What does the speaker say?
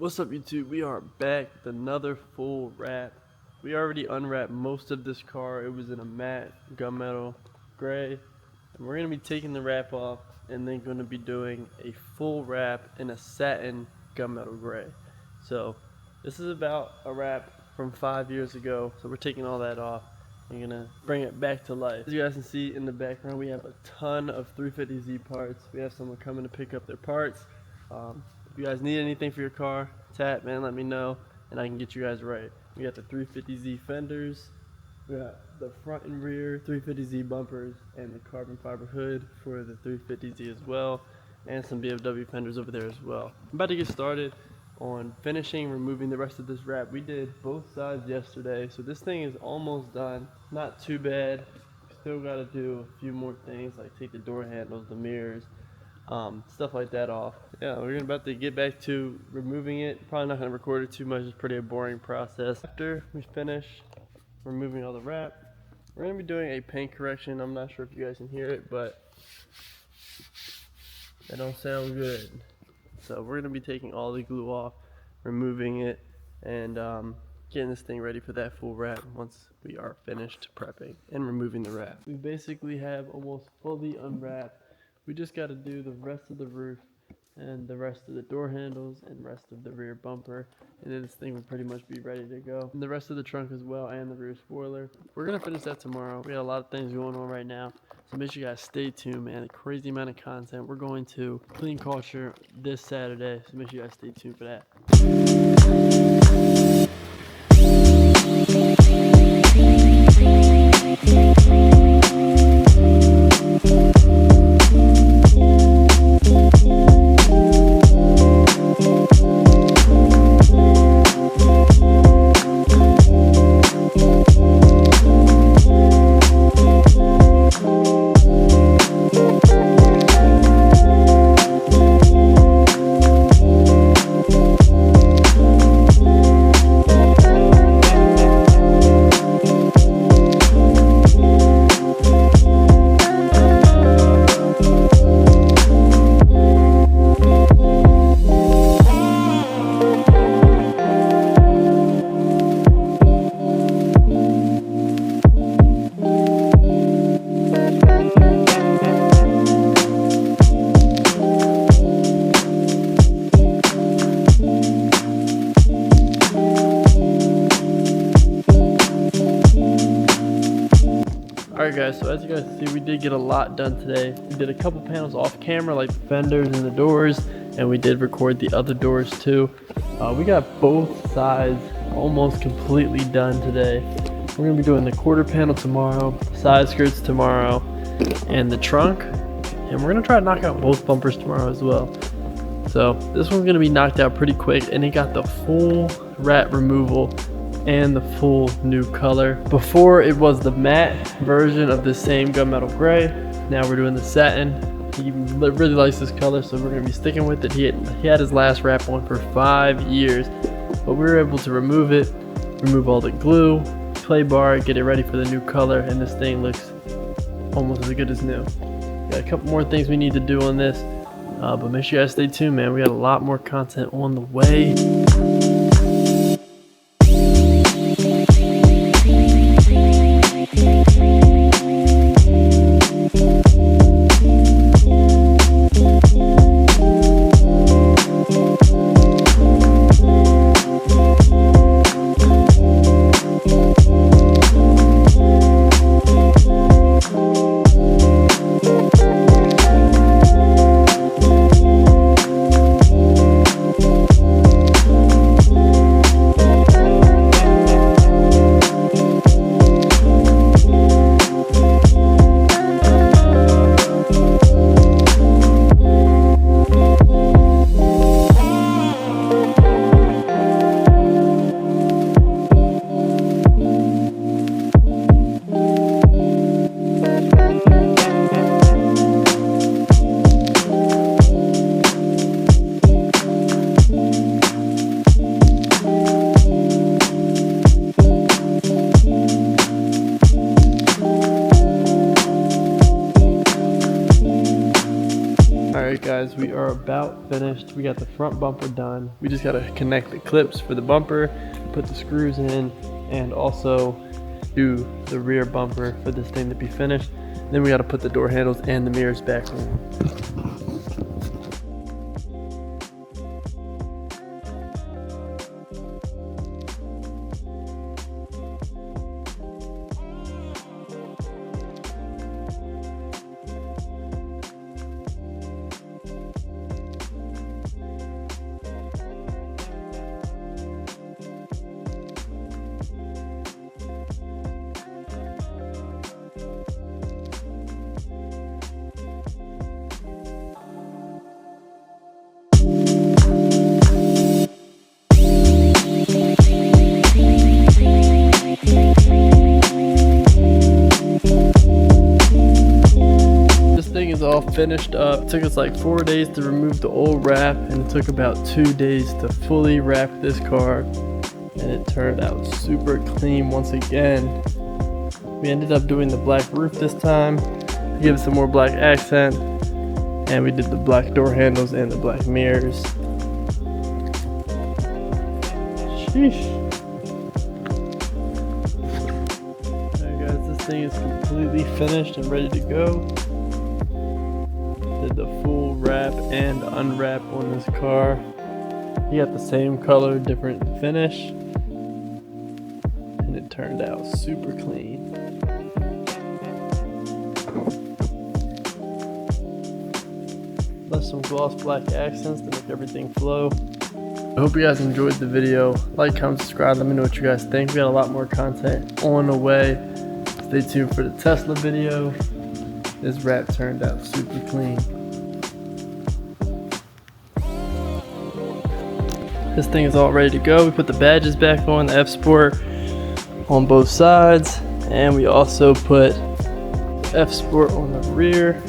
What's up YouTube? We are back with another full wrap. We already unwrapped most of this car. It was in a matte gunmetal gray. And we're going to be taking the wrap off and then going to be doing a full wrap in a satin gunmetal gray. So this is about a wrap from 5 years ago. So we're taking all that off and going to bring it back to life. As you guys can see in the background, we have a ton of 350Z parts. We have someone coming to pick up their parts. If you guys need anything for your car, tap, man, let me know, and I can get you guys right. We got the 350Z fenders, we got the front and rear 350Z bumpers, and the carbon fiber hood for the 350Z as well, and some BMW fenders over there as well. I'm about to get started on removing the rest of this wrap. We did both sides yesterday, so this thing is almost done. Not too bad. Still got to do a few more things, like take the door handles, the mirrors, stuff like that off. Yeah, we're about to get back to removing it. Probably not going to record it too much. It's pretty a boring process. After we finish removing all the wrap, we're going to be doing a paint correction. I'm not sure if you guys can hear it, but that don't sound good. So we're going to be taking all the glue off, removing it, and getting this thing ready for that full wrap once we are finished prepping and removing the wrap. We basically have almost fully unwrapped. We just got to do the rest of the roof and the rest of the door handles and the rest of the rear bumper, and then this thing will pretty much be ready to go. And the rest of the trunk as well, and the rear spoiler. We're going to finish that tomorrow. We got a lot of things going on right now, so make sure you guys stay tuned, man. A crazy amount of content. We're going to Clean Culture this Saturday, so make sure you guys stay tuned for that. Alright guys, so as you guys see, we did get a lot done today. We did a couple panels off camera, like the fenders and the doors, and we did record the other doors too. We got both sides almost completely done today. We're going to be doing the quarter panel tomorrow, side skirts tomorrow, and the trunk. And we're going to try to knock out both bumpers tomorrow as well. So this one's going to be knocked out pretty quick, and it got the full wrap removal and the full new color. Before it was the matte version of the same gunmetal gray. Now we're doing the satin. He really likes this color, so we're gonna be sticking with it. He had his last wrap on for 5 years, but we were able to remove it, remove all the glue, play bar, get it ready for the new color, and this thing looks almost as good as new. Got a couple more things we need to do on this, but make sure you guys stay tuned, man. We got a lot more content on the way. we are about finished. We got the front bumper done. We just got to connect the clips for the bumper, put the screws in, and also do the rear bumper for this thing to be finished. Then we got to put the door handles and the mirrors back on. All finished up. It took us like 4 days to remove the old wrap, and it took about 2 days to fully wrap this car, and it turned out super clean once again. We ended up doing the black roof this time to give it some more black accent, and we did the black door handles and the black mirrors. Sheesh. Alright guys, this thing is completely finished and ready to go. Did the full wrap and unwrap on this car. You got the same color, different finish, and it turned out super clean. Left some gloss black accents to make everything flow. I hope you guys enjoyed the video. Like, comment, subscribe, let me know what you guys think. We got a lot more content on the way. Stay tuned for the Tesla video. This wrap turned out super clean. This thing is all ready to go. We put the badges back on, the F Sport on both sides, and we also put F Sport on the rear.